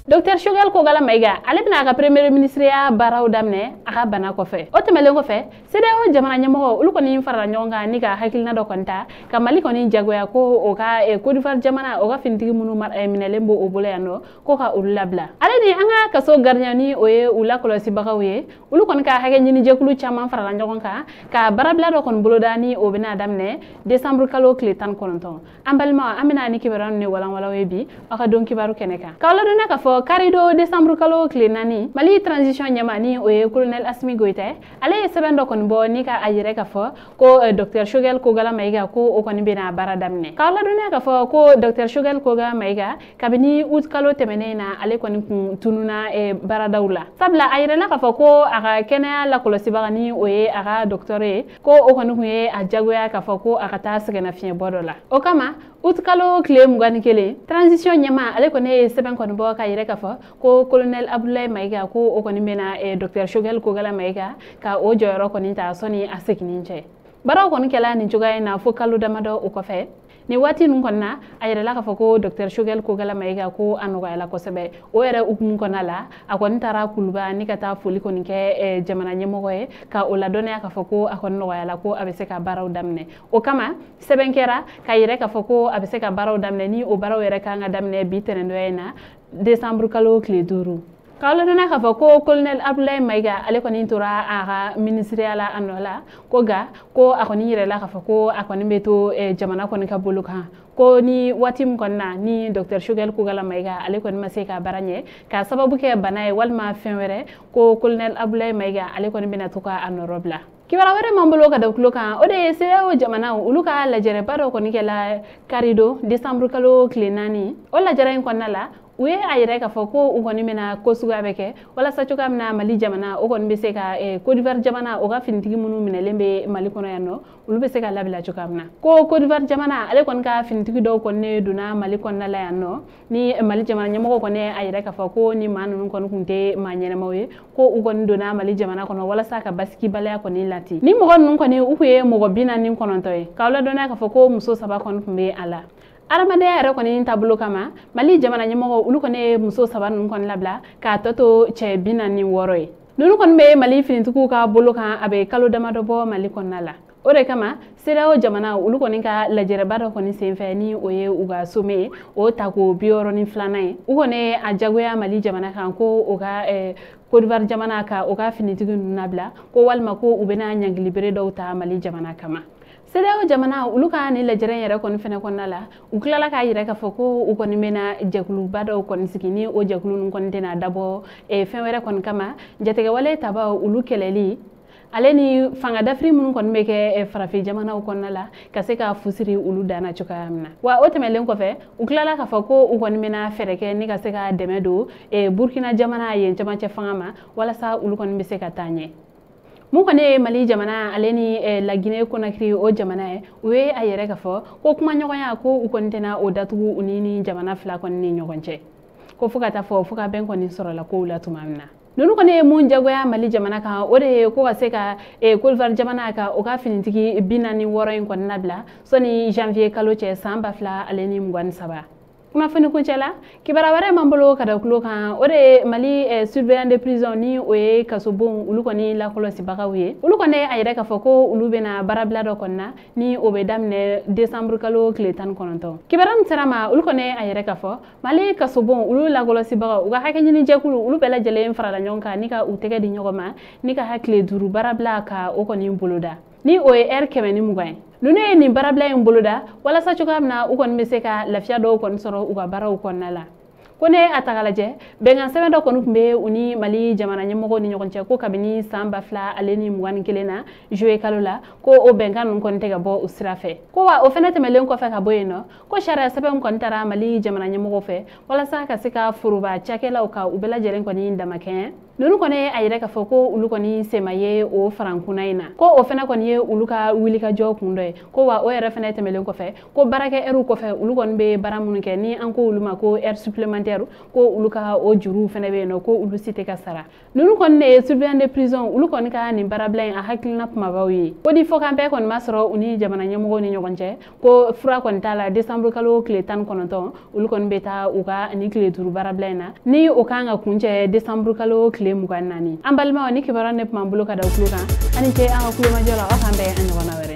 Dr Choguel Kogala Maïga ale bɛna ka premier ministre ya baaraw daminɛ a ka bana kɔfɛ o tɛmɛlen kɔfɛ CEDEAO jamana ɲɛmɔgɔ olu kɔni farala ɲɔgɔn kan ni ka hakilina dɔ kɔni ta ka Mali kɔni jagoya ko o ka Côte d'Ivoire jamana o ka finitigi minnu minɛlen b'o o bolo yan nɔ ko ka olu labila ale ni an ka kaso gardien ni o ye u lakɔlɔsibagaw ye olu kɔni ka hakɛ ɲini jɛkulu caman farala ɲɔgɔn kan ka baarabila dɔ kɔni boloda ni o bɛna daminɛ décembre kalo tile 19 an balimaw an bɛna ni kibaru ni walanwalaw ye bi aw ka don kibaru kɛnɛ kan k'aw ladɔnniya k'a fɔ karido décembre kalo tile 4 Mali transition ɲɛma ni o ye colonel Assimi Goïta ale ye sɛbɛn dɔ kɔni bɔ ni ka a yɛrɛ k'a fɔ ko Dr Choguel Kogala Maïga ko o kɔni bɛna baara daminɛ k'aw ladɔnniya k'a fɔ ko Dr Choguel Kogala Maïga kabini août kalo tɛmɛnen na ale kɔni kun tununa baaradaw la sabula a yɛrɛla k'a fɔ ko a ka kɛnɛya lakɔlɔsibaga ni o ye a ka docteur ye ko o kɔni kun ye a jagoya k'a fɔ ko a ka taa sɛgɛnnafiɲɛbɔ dɔ la o kama août kalo tile 21 transition ɲɛma ale kɔni ye sɛbɛn kɔni bɔ ka yɛrɛ k'a fɔ ko colonel Abdoulaye Maïga ko o kɔni bɛna Dr Choguel Kogala Maïga ka o jɔyɔrɔ kɔni ta sɔni a seginni cɛ baaraw kɔni kɛla nin cogoya in na fo kalo damadɔ o kɔfɛ ni waati ninnu kɔni na a yɛrɛla k'a fɔ ko Dr Choguel Kogala Maïga ko a nɔgɔyala kosɛbɛ o yɛrɛ hukumu kɔnɔna la a kɔni taara Kuluba ni ka taa foli kɔni kɛ jamana ɲɛmɔgɔ ye ka o ladɔnniya k'a fɔ ko a kɔni nɔgɔyala ko a bɛ se ka baaraw daminɛ o kama sɛbɛn kɛra ka yɛrɛ k'a fɔ ko a bɛ se ka baaraw daminɛ ni o baaraw yɛrɛ kan ka daminɛ bi tɛnɛndonya in na décembre kalo tile 5 k'aw ladɔnniya k'a fɔ ko colonel Abdoulaye Maïga ale kɔni tora a ka ministeriya la a nɔ la ko nka ko a kɔni yɛrɛla k'a fɔ ko a kɔni bɛ to jamana kɔni ka bolo kan ko ni waati min kɔni na ni Dr Choguel Kogala Maïga ale kɔni ma se ka baara ɲɛ ka sababu kɛ bana ye walima fɛn wɛrɛ ko colonel Abdoulaye Maïga ale kɔni bɛna to ka a nɔrɔ bila kibaru wɛrɛ m'an bolo ka da tulo kan o de ye CEDEAO jamanaw olu ka lajɛrɛba dɔ kɔni kɛla karido décembre kalo tile 4 o lajɛrɛ in kɔnɔna la u ye a yɛrɛ k'a fɔ ko u kɔni bɛna ko suguya bɛ kɛ walasa cogoya min na Mali jamana o kɔni bɛ se ka Côte d'Ivoire jamana o ka finitigi minnu minɛlen bɛ Mali kɔnɔ yan nɔ olu bɛ se ka labila cogoya min na ko Côte d'Ivoire jamana ale kɔni ka finitigi dɔw kɔni donna Mali kɔnɔna la yan nɔ ni Mali jamana ɲɛmɔgɔ kɔni a yɛrɛ k'a fɔ ko ni maa ninnu kɔni tun tɛ maa ɲɛnamaw ye ko u kɔni donna Mali jamana kɔnɔ walasa ka basigibaliya kɔni lati ni mɔgɔ ninnu kɔni u tun ye mɔgɔ 49 ye k'aw ladɔnniya k'a fɔ ko muso 3 kɔni tun bɛ a la adamadenya yɛrɛ kɔni taabolo kama Mali jamana ɲɛmɔgɔ olu kɔni ye muso 3 ninnu kɔni labila k'a tɔ to cɛ 46 ye ninnu kɔni bɛ Mali finitigiw ka bolo kan a bɛ kalo damadɔ bɔ Mali kɔnɔna la o de kama CEDEAO jamana olu kɔni ka lajɛrɛba dɔ kɔni senfɛ ni o ye u ka some ye o tako 62 ye u kɔni a jagoya Mali jamana kan ko o ka Côte d'Ivoire jamana ka o ka finitigi ninnu labila ko walima ko u bɛna ɲangilibere dɔw ta Mali jamana kama CEDEAO jamana olu ka ni lajɛrɛ yɛrɛ kɔni fɛnɛ kɔnɔna la u tilala k'a yɛrɛ k'a fɔ ko u kɔni bɛna jɛkuluba dɔw kɔni sigi ni o jɛkulu ninnu kɔni tɛna dabɔ fɛn wɛrɛ kɔni kama jatigɛwale tabaw olu kɛlɛli ale ni fanga dafiri minnu kɔni bɛ kɛ farafin jamanaw kɔnɔna la ka se ka fusiri olu danna cogoya min na wa o tɛmɛlen kɔfɛ u tilala k'a fɔ ko u kɔni bɛna fɛɛrɛ kɛ ni ka se ka dɛmɛ don Burkina jamana yen camancɛ fanga ma walasa olu kɔni bɛ se ka taa ɲɛ mun kɔni ye Mali jamana ale ni La Guinée Conakry o jamana ye u ye a yɛrɛ k'a fɔ ko kuma ɲɔgɔnya ko u kɔni tɛna o datugu u ni jamana fila kɔni ni ɲɔgɔn cɛ ko fo ka taa fɔ fo ka bɛn kɔni sɔrɔla kow la tuma min na ninnu kɔni ye mun jagoya Mali jamana kan o de ye ko ka se ka Côte d'Ivoire jamana ka o ka finitigi 46 in kɔni labila sɔni janvier kalo cɛ san 2023 kunnafoni kuncɛ la kibaru wɛrɛ m'an bolo ka da tulo kan o de ye Mali surveillant de prison ni o ye kasobon olu kɔni lakɔlɔsibagaw ye olu kɔni a yɛrɛ k'a fɔ ko olu bɛna baarabila dɔ kɔni na ni o bɛ daminɛ décembre kalo tile 19 kibaru min sera ma olu kɔni a yɛrɛ k'a fɔ Mali kasobon olu lakɔlɔsibagaw u ka hakɛ ɲini jɛkulu olu bɛɛ lajɛlen farala ɲɔgɔn kan ni ka u tɛgɛ di ɲɔgɔn ma ni ka hakile 5 baarabila ka o kɔni boloda ni o ye heure 120 ye ninnu ye nin baarabila in boloda walasa cogoya min na u kɔni bɛ se ka lafiya dɔw kɔni sɔrɔ u ka baaraw kɔnɔna la ko ne a ta k'a lajɛ bɛnkan sɛbɛn dɔ kɔni tun bɛ u ni Mali jamana ɲɛmɔgɔw ni ɲɔgɔn cɛ ko kabini san 2021 na juillet kalo la ko o bɛnkan ninnu kɔni tɛ ka bɔ o sira fɛ ko wa o fɛnɛ tɛmɛlen kɔfɛ ka bɔ yen nɔ ko sariya sɛbɛn kɔni taara Mali jamana ɲɛmɔgɔw fɛ walasa ka se ka foroba cakɛlaw ka u bɛɛ lajɛlen kɔni damakɛɲɛ nunu kɔni a yɛrɛ k'a fɔ ko olu kɔni sema ye o farankuna in na ko o fana kɔni ye olu ka wuli ka jɔ kun dɔ ye ko wa o yɛrɛ fana tɛmɛlen kɔfɛ ko baarakɛ heure kɔfɛ olu kɔni bɛ baara minnu kɛ ni an ko olu ma ko heure supplémentaire ko olu ka o juruw fana bɛ yen nɔ ko olu si tɛ ka sara nunu kɔni de ye surveillant de prison olu kɔni ka nin baarabila in a hakilina kumabaw ye ko di fɔ kan bɛɛ kɔni ma sɔrɔ u ni jamana ɲɛmɔgɔw ni ɲɔgɔn cɛ ko fura kɔni t'a la décembre kalo tile 19 olu kɔni bɛ taa u ka ani tile 5 baarabila in na ni o kan ka kuncɛ décembre kalo tile 24 an balimaw ni kibaruya ne tun b'an bolo ka da u tulo kan ani ce an ka kulomajɔ la aw k'an bɛn a ɲɔgɔnna wɛrɛ